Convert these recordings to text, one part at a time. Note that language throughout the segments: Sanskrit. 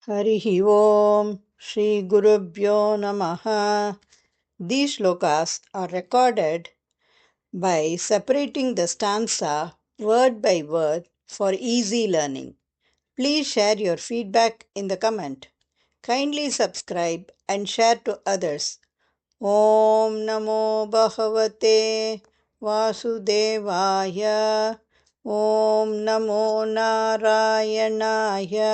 Harihi Om Shri Gurubhyo Namaha. These shlokas are recorded by separating the stanza word by word for easy learning. Please share your feedback in the comment. Kindly subscribe and share to others. Om Namo Bhagavate Vasudevaya. Om Namo Narayanaya.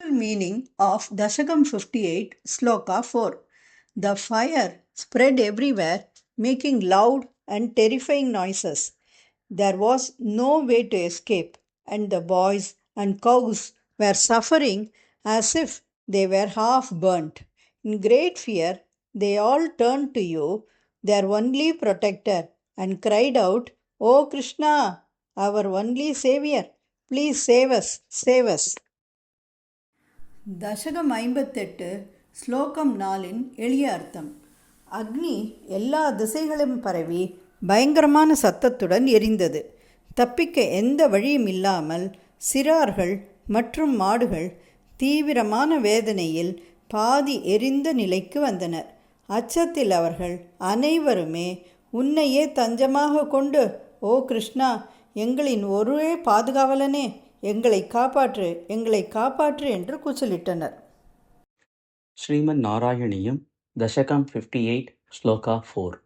Meaning of Dashakam 58, Sloka 4. The fire spread everywhere, making loud and terrifying noises. There was no way to escape, and the boys and cows were suffering as if they were half burnt. In great fear, they all turned to you, their only protector, and cried out, O Krishna, our only savior, please save us, save us. தசகம் 58 ஸ்லோகம் 4 எளிய அர்த்தம். அக்னி எல்லா திசைகளும் பரவி பயங்கரமான சத்தத்துடன் எரிந்தது. தப்பிக்க எந்த வழியும் இல்லாமல் சிறார்கள் மற்றும் மாடுகள் தீவிரமான வேதனையில் பாதி எரிந்த நிலைக்கு வந்தனர். அச்சத்தில் அவர்கள் அனைவருமே உன்னையே தஞ்சமாக கொண்டு, ஓ கிருஷ்ணா, எங்களின் ஒரே பாதுகாவலனே, எங்களை காப்பாற்று என்று கூச்சலிட்டனர். ஸ்ரீமன் நாராயணியம் தசகம் 58 ஸ்லோகா 4.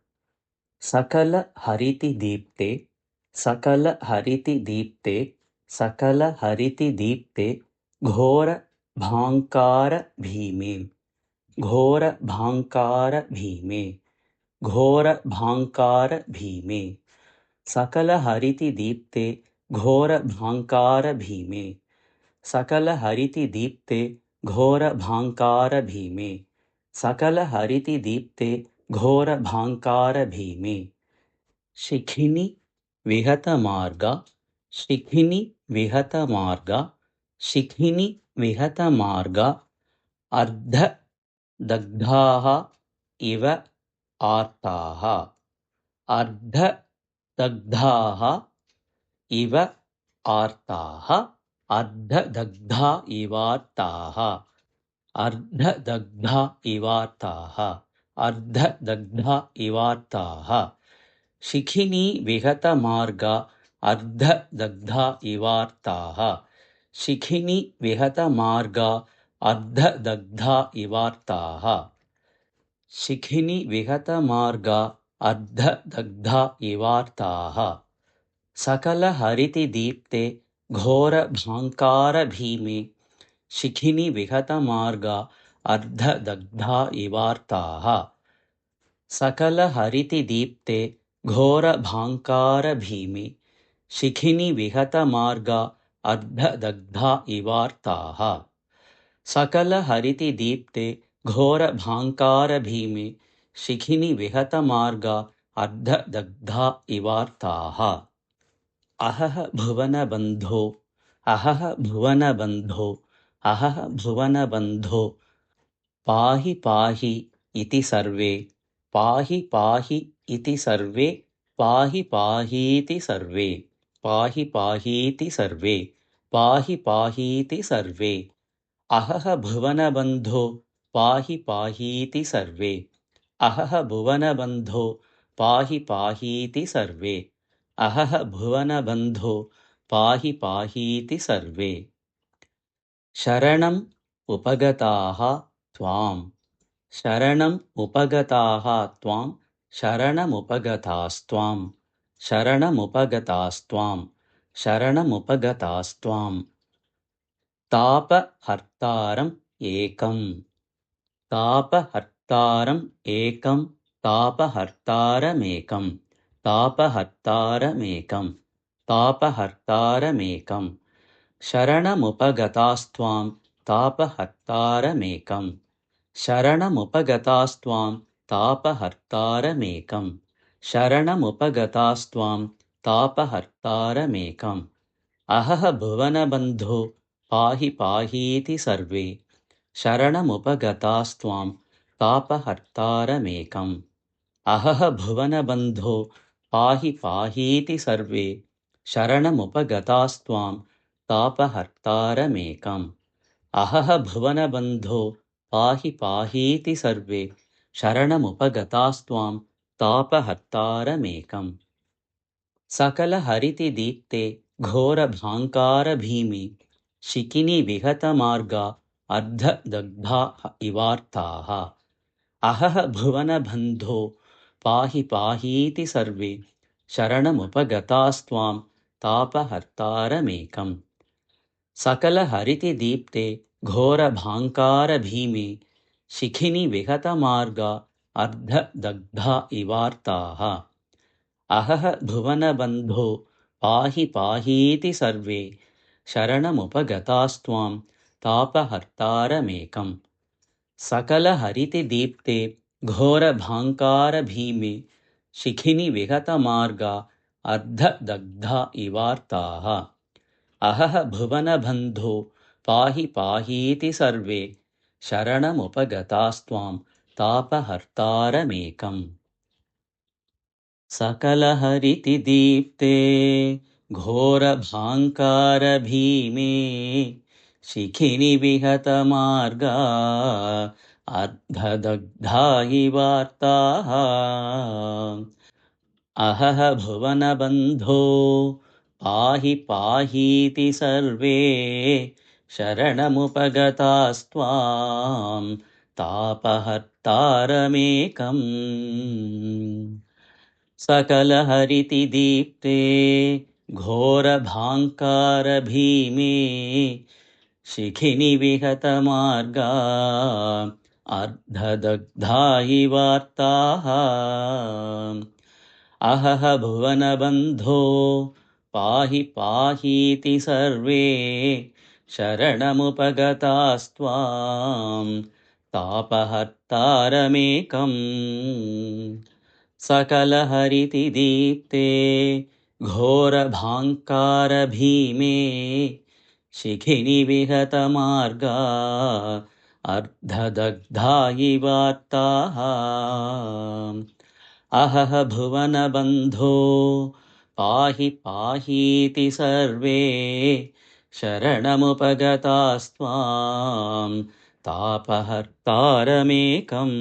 சகல ஹரிதி தீப்தே சகல ஹரிதி தீப்தே சகல ஹரிதி தீப்தே घोर भांकार भीमे घोर भांकार भीमे घोर भांकार भीमे सकल हरिति दीप्ते घोर भांकार भीमे सकल हरिति दीप्ते घोर भांकार भीमे सकल हरिति दीप्ते घोर भांकार भीमे शिखिनि विहत मार्ग शिखिनि विहत मार्ग शिखिनि विहत मार्ग अर्ध दग्धाः इव आर्ताः अर्ध दग्धाः इव आर्ताः अर्धदग्धा इवार्ताः अर्धदग्धा इवार्ताः अर्धदग्धा इवार्ताः शिखिनि विहत मार्ग अर्धदग्धा इवार्ताः शिखिनि विहत मार्ग अर्धदग्धा इवार्ताः शिखिनि विहत मार्ग अर्धदग्धा इवार्ताः सकल हरिति दीप्ते घोर भांकार भीमे शिखिनि विहत मार्ग अर्धदग्धा इवार्ताः सकल हरिति दीप्ते घोर भांकार भीमे शिखिनि विहत मार्ग अर्धदग्धा इवार्ताः सकल हरिति दीप्ते घोर भांकार भीमे शिखिनि विहत मार्ग अर्धदग्धा इवार्ताः अहह भुवनबन्धो अहह भुवनबन्धो अहह भुवनबन्धो पाहि पाहि इति सर्वे पाहि पाहि इति सर्वे पाहि पाहीति सर्वे पाहि पाहीति सर्वे पाहि पाहीति सर्वे अहह भुवनबन्धो पाहि पाहीति सर्वे अहह भुवनबन्धो पाहि पाहीति सर्वे अहह भुवनबन्धो पाहि पाहीति सर्वे शरणम् उपगताः त्वां शरणम् उपगताः त्वां शरणमुपगतास्त्वां शरणमुपगतास्त्वां शरणमुपगतास्त्वां तापहर्तारम् एकं तापहर्तारम् एकं तापहर्तारमेकं तापहर्तारमेकं तापहर्तारमेकं शरणमुपगतास्त्वां तापहर्तारमेकं शरणमुपगतास्त्वां तापहर्तारमेकं शरणमुपगतास्त्वां तापहर्तारमेकम् अहह भुवनबन्धो पाहि पाहीति सर्वे शरणमुपगतास्त्वां तापहर्तारमेकम् अहह भुवनबन्धो पाहि पाहीति सर्वे शरणमुपगतास्त्वां तापहर्तारमेकम् अहह भुवनबन्धो पाहि पाहीति सर्वे शरणमुपगतास्त्वां तापहर्तारमेकम् सकलहरितिदीप्ते घोरभाङ्कारभीमे शिखिनिविहतमार्गा अर्धदग्धा इवार्ताः अहह भुवनबन्धो पाहि पाहीति सर्वे शरणमुपगतास्त्वां तापहर्तारमेकम् सकलहरितिदीप्ते घोरभाङ्कारभीमे शिखिनिविहतमार्गा अर्धदग्धा इवार्ताः अहह भुवनबन्धो पाहि पाहीति सर्वे शरणमुपगतास्त्वां तापहर्तारमेकम् सकलहरितिदीप्ते घोरभाङ्कारभीमे शिखिनिविहतमार्गा अर्धदग्धा इवार्ताः अहह भुवनबन्धो पाहि पाहीति सर्वे शरणमुपगतास्त्वां तापहर्तारमेकम् सकलहरितिदीप्ते घोरभाङ्कारभीमे शिखिनिविहतमार्गा अर्धदग्धा इवार्ताः अहह भुवनबन्धो पाहि पाहीति सर्वे शरणमुपगतास्त्वां तापहर्तारमेकम् सकलहरितिदीप्ते घोरभाङ्कारभीमे शिखिनिविहतमार्गा अर्धदग्धा इवार्ताः अहह भुवनबन्धो पाहि पाहीति सर्वे शरणमुपगतास्त्वां तापहर्तारमेकम् सकलहरितिदीप्ते घोरभाङ्कारभीमे शिखिनिविहतमार्गा अर्धदग्धा इवार्ताः अहह भुवनबन्धो पाहि पाहीति सर्वे शरणमुपगतास्त्वां तापहर्तारमेकम्